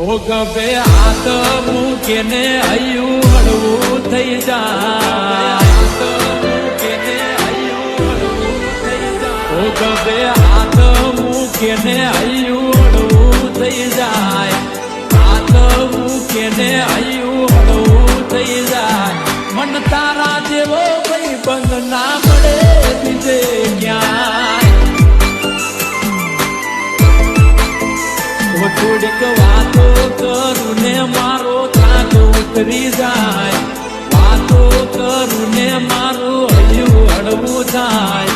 ઓ ગભે હાથ મૂકે ને હૈયું હળવું થઈ જાય ઓ ગભે હાથ મૂકે ને હૈયું હળવું થઈ જાય હાથ મૂકે ને હૈયું હળવું થઈ જાય મન તારા જેવો ભાઈ બંધ ના મળે બીજે ક્યાંય થોડીક વાતો કરું ને મારો થાક ઉતરી જાય વાતો કરું ને મારું હૈયું હળવું થાય